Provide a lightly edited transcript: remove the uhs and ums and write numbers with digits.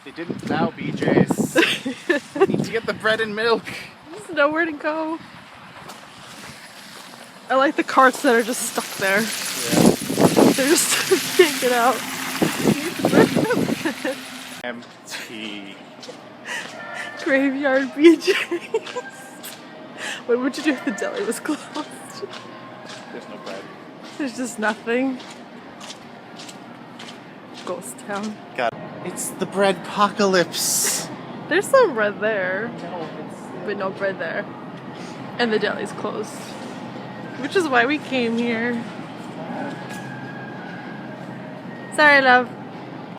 They didn't plow BJ's. I need to get the bread and milk. There's nowhere to go. I like the carts that are just stuck there. Yeah. They're just can't get out. Need the bread and milk. Empty. Graveyard BJ's. What would you do if the deli was closed? There's no bread. There's just nothing. Ghost town. God, it's the bread apocalypse. There's some bread there, but no bread there. And the deli's closed. Which is why we came here. Sorry, love.